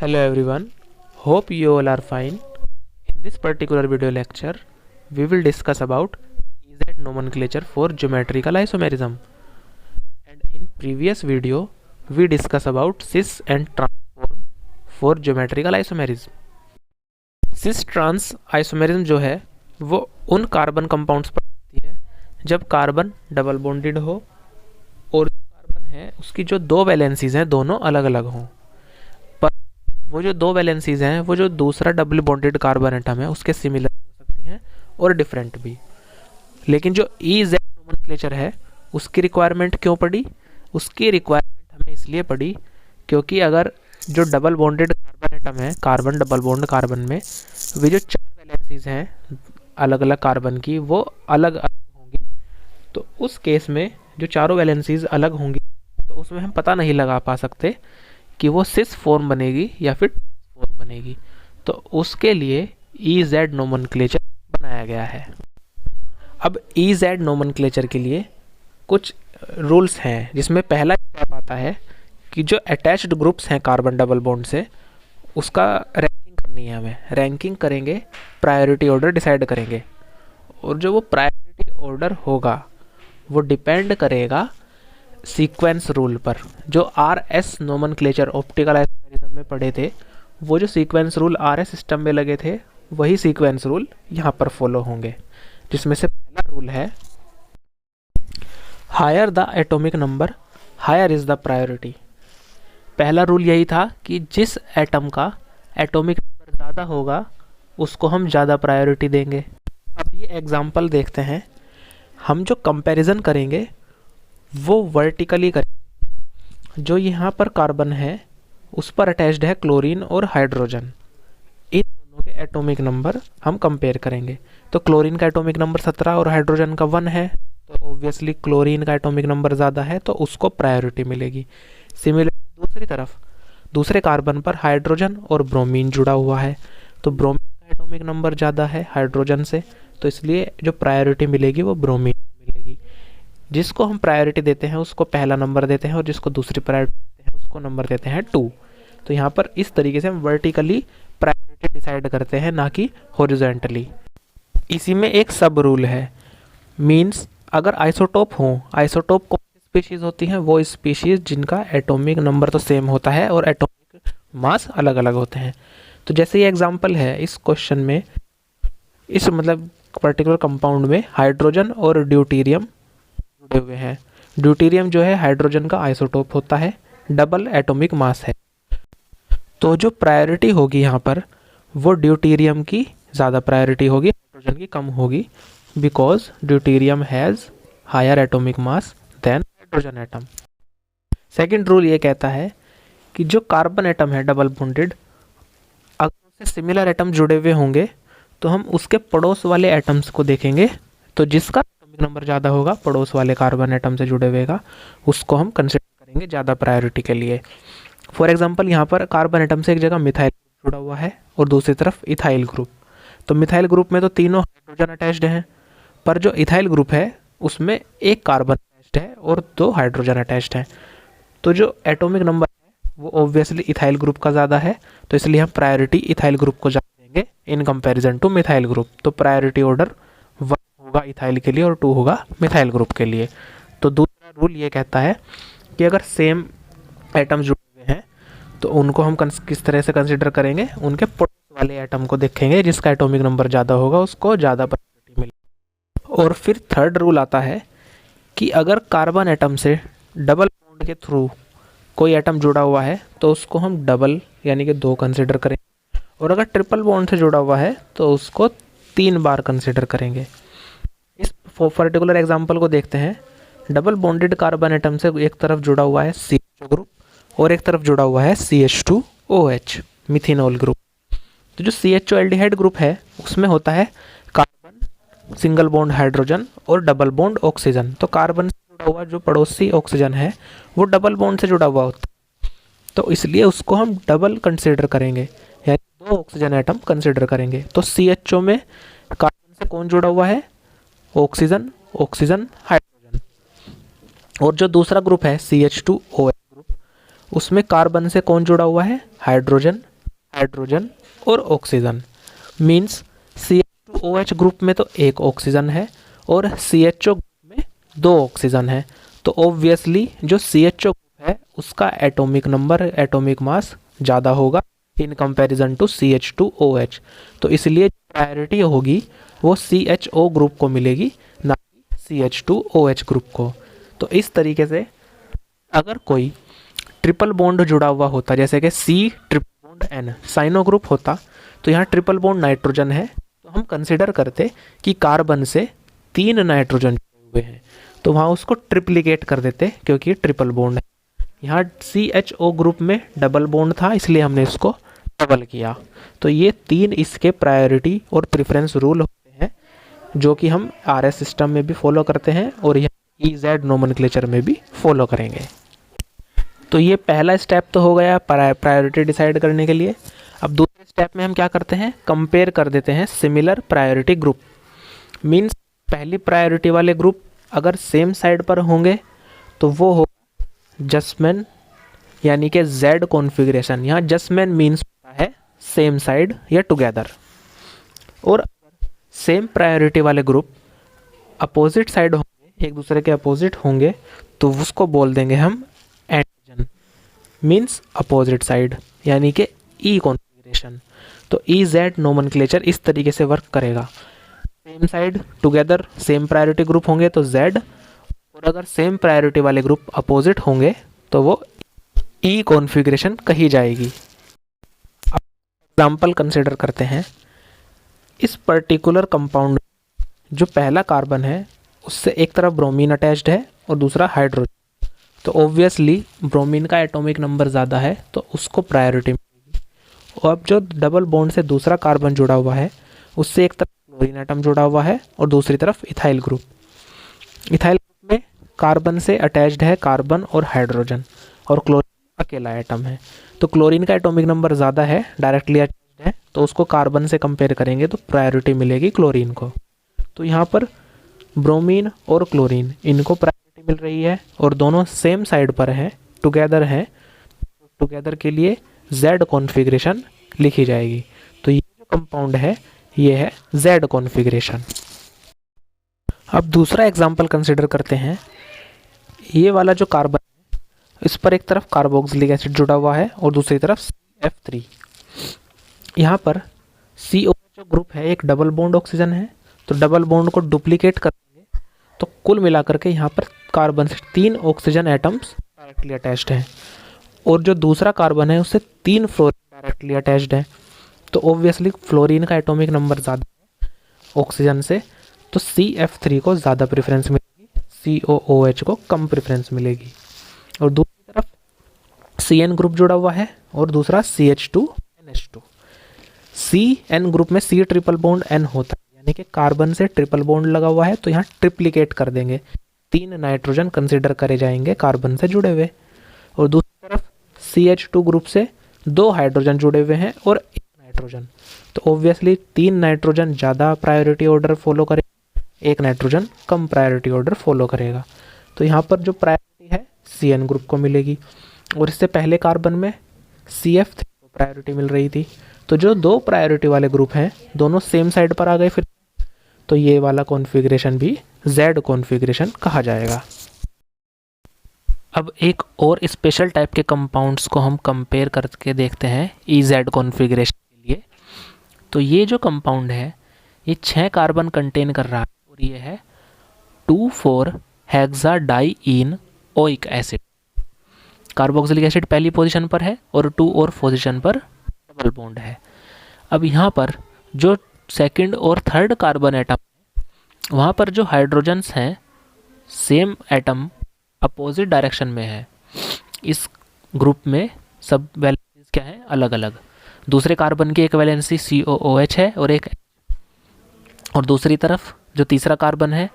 Hello everyone, hope you all are fine. In this particular video lecture, we will discuss about EZ nomenclature for geometrical isomerism. And in previous video, we discuss about cis and transform for geometrical isomerism. cis trans isomerism जो है वो उन carbon compounds पर होती है जब carbon double bonded हो और कार्बन है उसकी जो दो वैलेंसीज हैं दोनों अलग अलग हों। वो जो दो वैलेंसीज हैं वो जो दूसरा डबल बॉन्डेड कार्बन एटम है उसके सिमिलर हो सकती हैं और डिफरेंट भी। लेकिन जो EZ नोमेनक्लेचर है उसकी रिक्वायरमेंट क्यों पड़ी? उसकी रिक्वायरमेंट हमें इसलिए पड़ी क्योंकि अगर जो डबल बॉन्डेड कार्बन एटम है कार्बन डबल बॉन्ड कार्बन में वे जो चार वैलेंसीज हैं अलग अलग कार्बन की वो अलग अलग होंगी, तो उस केस में जो चारों वैलेंसीज अलग होंगी तो उसमें हम पता नहीं लगा पा सकते कि वो सिस फॉर्म बनेगी या फिर ट्रांसफॉर्म बनेगी। तो उसके लिए EZ नोमेनक्लेचर बनाया गया है। अब EZ नोमेनक्लेचर के लिए कुछ रूल्स हैं जिसमें पहला स्टेप आता है कि जो अटैच्ड ग्रुप्स हैं कार्बन डबल बॉन्ड से उसका रैंकिंग करनी है। हमें रैंकिंग करेंगे, प्रायोरिटी ऑर्डर डिसाइड करेंगे और जो वो प्रायोरिटी ऑर्डर होगा वो डिपेंड करेगा सीक्वेंस रूल पर। जो RS नोमेनक्लेचर ऑप्टिकल आइसोमेरिज्म में पढ़े थे वो जो सीक्वेंस रूल RS सिस्टम में लगे थे वही सीक्वेंस रूल यहाँ पर फॉलो होंगे, जिसमें से पहला रूल है higher the atomic number higher is the priority. पहला रूल यही था कि जिस एटम का एटॉमिक नंबर ज़्यादा होगा उसको हम ज़्यादा प्रायोरिटी देंगे। अब ये एग्जांपल देखते हैं। हम जो कंपैरिजन करेंगे वो वर्टिकली करेंगे। जो यहाँ पर कार्बन है उस पर अटैच्ड है क्लोरीन और हाइड्रोजन, इन दोनों के एटॉमिक नंबर हम कंपेयर करेंगे। तो क्लोरीन का एटॉमिक नंबर 17 और हाइड्रोजन का 1 है, तो ऑब्वियसली क्लोरीन का एटॉमिक नंबर ज़्यादा है तो उसको प्रायोरिटी मिलेगी। सिमिलरली दूसरी तरफ दूसरे कार्बन पर हाइड्रोजन और ब्रोमीन जुड़ा हुआ है, तो ब्रोमीन का एटॉमिक नंबर ज़्यादा है हाइड्रोजन से, तो इसलिए जो प्रायोरिटी मिलेगी वो ब्रोमीन मिलेगी। जिसको हम प्रायोरिटी देते हैं उसको पहला नंबर देते हैं और जिसको दूसरी प्रायोरिटी देते हैं उसको नंबर देते हैं 2। तो यहाँ पर इस तरीके से हम वर्टिकली प्रायोरिटी डिसाइड करते हैं, ना कि हॉरिजॉन्टली। इसी में एक सब रूल है, मींस अगर आइसोटोप हो, आइसोटोप कौन सी स्पीशीज़ होती हैं? वो स्पीशीज़ जिनका एटॉमिक नंबर तो सेम होता है और एटॉमिक मास अलग अलग होते हैं। तो जैसे ये एग्जाम्पल है इस क्वेश्चन में, इस मतलब पर्टिकुलर कंपाउंड में हाइड्रोजन और ड्यूटीरियम जुड़े हुए हैं। ड्यूटीरियम जो है हाइड्रोजन का आइसोटोप होता है, डबल एटॉमिक मास है। तो जो प्रायोरिटी होगी यहाँ पर वो ड्यूटीरियम की ज़्यादा प्रायोरिटी होगी, हाइड्रोजन की कम होगी, because deuterium has higher atomic mass than hydrogen atom. Second rule ये कहता है कि जो कार्बन एटम है डबल बॉन्डेड, अगर उससे सिमिलर एटम जुड़े हुए होंगे तो हम उसके पड़ोस वाले एटम्स को देखेंगे, तो जिसका एटॉमिक नंबर ज़्यादा होगा पड़ोस वाले कार्बन एटम से जुड़े हुए का उसको हम कंसिडर करेंगे ज़्यादा प्रायोरिटी के लिए। फॉर एग्जांपल यहाँ पर कार्बन एटम से एक जगह मिथाइल जुड़ा हुआ है और दूसरी तरफ इथाइल ग्रुप। तो मिथाइल ग्रुप में तो तीनों हाइड्रोजन अटैच्ड हैं, पर जो इथाइल ग्रुप है उसमें एक कार्बन अटैच्ड है और 2 हाइड्रोजन अटैच्ड हैं। तो जो एटॉमिक नंबर है वो ऑब्वियसली इथाइल ग्रुप का ज़्यादा है, तो इसलिए हम प्रायोरिटी इथाइल ग्रुप को ज़्यादा देंगे in comparison two methyl group. तो प्रायोरिटी ऑर्डर 1 होगा इथाइल के लिए और 2 होगा मिथाइल ग्रुप के लिए। तो दूसरा रूल ये कहता है कि अगर सेम एटम जुड़े हुए हैं तो उनको हम किस तरह से कंसिडर करेंगे? उनके पड़ोस वाले एटम को देखेंगे, जिसका एटॉमिक नंबर ज़्यादा होगा उसको ज़्यादा प्रायोरिटी मिलेगी। और फिर थर्ड रूल आता है कि अगर कार्बन एटम से डबल बॉन्ड के थ्रू कोई एटम जुड़ा हुआ है तो उसको हम डबल यानी कि 2 कंसिडर करेंगे, और अगर ट्रिपल बॉन्ड से जुड़ा हुआ है तो उसको 3 बार कंसिडर करेंगे। इस पर्टिकुलर एग्जांपल को देखते हैं। डबल बॉन्डेड कार्बन एटम से एक तरफ जुड़ा हुआ है CHO ग्रुप और एक तरफ जुड़ा हुआ है CH2OH मिथेनॉल ग्रुप। तो जो CHO एल्डिहाइड ग्रुप है उसमें होता है कार्बन सिंगल बॉन्ड हाइड्रोजन और डबल बॉन्ड ऑक्सीजन। तो कार्बन से जुड़ा हुआ जो पड़ोसी ऑक्सीजन है वो डबल बॉन्ड से जुड़ा हुआ होता है, तो इसलिए उसको हम डबल कंसिडर करेंगे, यानी 2 ऑक्सीजन एटम कंसिडर करेंगे। तो CHO में कार्बन से कौन जुड़ा हुआ है? Oxygen, oxygen, hydrogen. और जो दूसरा ग्रुप है CH2OH ग्रुप, उसमें कार्बन से कौन जुड़ा हुआ है? हाइड्रोजन, हाइड्रोजन और ऑक्सीजन। मीन्स CH2OH ग्रुप में तो एक ऑक्सीजन है और CHO ग्रुप में दो ऑक्सीजन है। तो ऑब्वियसली जो CHO ग्रुप है उसका एटॉमिक नंबर, एटॉमिक मास ज़्यादा होगा इन कंपैरिजन टू CH2OH। तो इसलिए प्रायोरिटी होगी वो CHO ग्रुप को मिलेगी, ना कि CH2OH ग्रुप को। तो इस तरीके से अगर कोई ट्रिपल बॉन्ड जुड़ा हुआ होता, जैसे कि C triple bond N cyano group होता, तो यहाँ ट्रिपल बॉन्ड नाइट्रोजन है, तो हम कंसिडर करते कि कार्बन से 3 नाइट्रोजन जुड़े हुए हैं, तो वहाँ उसको ट्रिप्लिकेट कर देते क्योंकि ट्रिपल बॉन्ड है। यहाँ CHO ग्रुप में डबल बॉन्ड था इसलिए हमने इसको डबल किया। तो ये 3 इसके प्रायोरिटी और प्रेफरेंस रूल होते हैं जो कि हम RS सिस्टम में भी फॉलो करते हैं और यहाँ EZ नोमेनक्लेचर में भी फॉलो करेंगे। तो ये पहला स्टेप तो हो गया प्रायोरिटी डिसाइड करने के लिए। अब दूसरे स्टेप में हम क्या करते हैं, कंपेयर कर देते हैं सिमिलर प्रायोरिटी ग्रुप। मीन्स पहली प्रायोरिटी वाले ग्रुप अगर सेम साइड पर होंगे तो वो होगा जस्टमैन, यानी कि Z कॉन्फ़िगरेशन। यहाँ जस्टमैन मीन्स होता है सेम साइड या टुगेदर। और सेम प्रायोरिटी वाले ग्रुप अपोजिट साइड होंगे, एक दूसरे के अपोजिट होंगे, तो उसको बोल देंगे हम एंटीजन, मीन्स अपोजिट साइड, यानी कि E कॉन्फ़िगरेशन। तो EZ नोमेनक्लेचर इस तरीके से वर्क करेगा। Same side together same priority group होंगे तो Z, और अगर सेम प्रायोरिटी वाले ग्रुप अपोजिट होंगे तो वो E कॉन्फ़िगरेशन कही जाएगी। अब एग्जाम्पल कंसिडर करते हैं। इस पर्टिकुलर कंपाउंड जो पहला कार्बन है उससे एक तरफ ब्रोमीन अटैच्ड है और दूसरा हाइड्रोजन, तो ऑब्वियसली ब्रोमीन का एटॉमिक नंबर ज़्यादा है तो उसको प्रायोरिटी मिलेगी। और अब जो डबल बॉन्ड से दूसरा कार्बन जुड़ा हुआ है उससे एक तरफ क्लोरीन एटम जुड़ा हुआ है और दूसरी तरफ इथाइल ग्रुप। इथाइल ग्रुप में कार्बन से अटैच्ड है कार्बन और हाइड्रोजन, और क्लोरीन अकेला एटम है। तो क्लोरीन का एटॉमिक नंबर ज़्यादा है, डायरेक्टली अटैच्ड है, तो उसको कार्बन से कंपेयर करेंगे तो प्रायोरिटी मिलेगी क्लोरीन को। तो यहाँ पर ब्रोमीन और क्लोरीन इनको प्रायोरिटी मिल रही है और दोनों सेम साइड पर हैं, टुगेदर हैं। टुगेदर के लिए Z कॉन्फ़िगरेशन लिखी जाएगी। तो ये जो कंपाउंड है ये है Z कॉन्फ़िगरेशन। अब दूसरा एग्जांपल कंसिडर करते हैं। ये वाला जो कार्बन है इस पर एक तरफ कार्बोक्सिलिक एसिड जुड़ा हुआ है और दूसरी तरफ CF3। यहाँ पर COH ग्रुप है, एक डबल बॉन्ड ऑक्सीजन है, तो डबल बॉन्ड को डुप्लीकेट करेंगे तो कुल मिलाकर के यहाँ पर कार्बन से 3 ऑक्सीजन एटम्स डायरेक्टली अटैच्ड हैं, और जो दूसरा कार्बन है उससे 3 फ्लोरीन डायरेक्टली अटैच्ड है। तो ऑब्वियसली फ्लोरीन का एटॉमिक नंबर ज़्यादा है ऑक्सीजन से, तो CF3 को ज़्यादा प्रेफरेंस मिलेगी, COOH को कम प्रेफरेंस मिलेगी। और दूसरी तरफ CN ग्रुप जुड़ा हुआ है और दूसरा CH2NH2। CN ग्रुप में C ट्रिपल बॉन्ड N होता है, यानी कि कार्बन से ट्रिपल बॉन्ड लगा हुआ है, तो यहाँ ट्रिप्लिकेट कर देंगे, 3 नाइट्रोजन कंसिडर करे जाएंगे कार्बन से जुड़े हुए। और दूसरी तरफ CH2 ग्रुप से 2 हाइड्रोजन जुड़े हुए हैं और 1 नाइट्रोजन, तो ऑब्वियसली 3 नाइट्रोजन ज़्यादा प्रायोरिटी ऑर्डर फॉलो करेगा, 1 नाइट्रोजन कम प्रायोरिटी ऑर्डर फॉलो करेगा। तो यहाँ पर जो प्रायोरिटी है CN ग्रुप को मिलेगी, और इससे पहले कार्बन में CF3 को प्रायोरिटी मिल रही थी। तो जो 2 प्रायोरिटी वाले ग्रुप हैं दोनों सेम साइड पर आ गए फिर, तो ये वाला कॉन्फ़िगरेशन भी Z कॉन्फ़िगरेशन कहा जाएगा। अब एक और स्पेशल टाइप के कंपाउंड्स को हम कंपेयर करके देखते हैं EZ कॉन्फ़िगरेशन के लिए। तो ये जो कंपाउंड है ये 6 कार्बन कंटेन कर रहा है और ये है 2,4 हेक्साडाइईनोइक एसिड। कार्बोक्सिलिक एसिड पहली पोजीशन पर है और 2 और पोजीशन पर डबल बॉन्ड है। अब यहाँ पर जो सेकंड और थर्ड कार्बन एटम है वहाँ पर जो हाइड्रोजन्स हैं सेम एटम अपोजिट डायरेक्शन में है। इस ग्रुप में सब वैलेंसीज क्या है, अलग अलग। दूसरे कार्बन की एक वैलेंसी COOH है और एक, और दूसरी तरफ जो तीसरा कार्बन है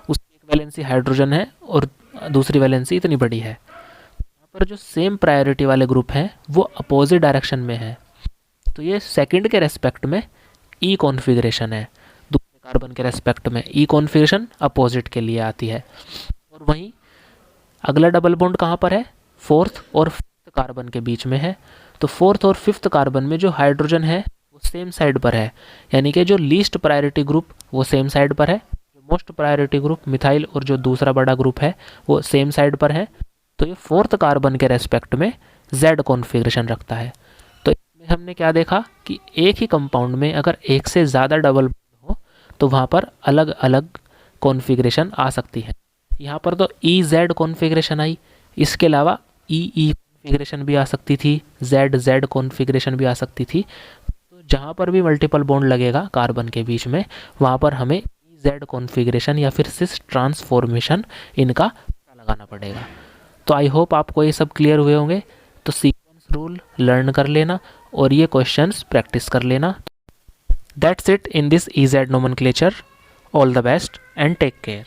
उसकी एक वैलेंसी हाइड्रोजन है और दूसरी वैलेंसी इतनी बड़ी है। यहाँ पर जो सेम प्रायोरिटी वाले ग्रुप हैं वो अपोजिट डायरेक्शन में है, तो ये सेकंड के रेस्पेक्ट में E कॉन्फ़िगरेशन है, दूसरे कार्बन के रेस्पेक्ट में E कॉन्फ़िगरेशन अपोजिट के लिए आती है। और वहीं अगला डबल बॉन्ड कहाँ पर है, 4th और 5th कार्बन के बीच में है, तो फोर्थ और फिफ्थ कार्बन में जो हाइड्रोजन है वो सेम साइड पर है, यानी कि जो लीस्ट प्रायोरिटी ग्रुप वो सेम साइड पर है, जो मोस्ट प्रायोरिटी ग्रुप मिथाइल और जो दूसरा बड़ा ग्रुप है वो सेम साइड पर है। तो ये फोर्थ कार्बन के रेस्पेक्ट में Z कॉन्फ़िगरेशन रखता है। तो इसमें हमने क्या देखा कि एक ही कंपाउंड में अगर एक से ज़्यादा डबल बॉन्ड हो तो वहाँ पर अलग अलग कॉन्फ़िगरेशन आ सकती है। यहाँ पर तो EZ कॉन्फ़िगरेशन आई, इसके अलावा EE कॉन्फ़िगरेशन भी आ सकती थी, ZZ कॉन्फ़िगरेशन भी आ सकती थी। तो जहाँ पर भी मल्टीपल बॉन्ड लगेगा कार्बन के बीच में वहाँ पर हमें EZ कॉन्फ़िगरेशन या फिर सिस ट्रांसफॉर्मेशन इनका पता लगाना पड़ेगा। तो आई होप आपको ये सब क्लियर हुए होंगे। तो सीक्वेंस रूल लर्न कर लेना और ये क्वेश्चंस प्रैक्टिस कर लेना। That's it in this EZ nomenclature. All the best and take care.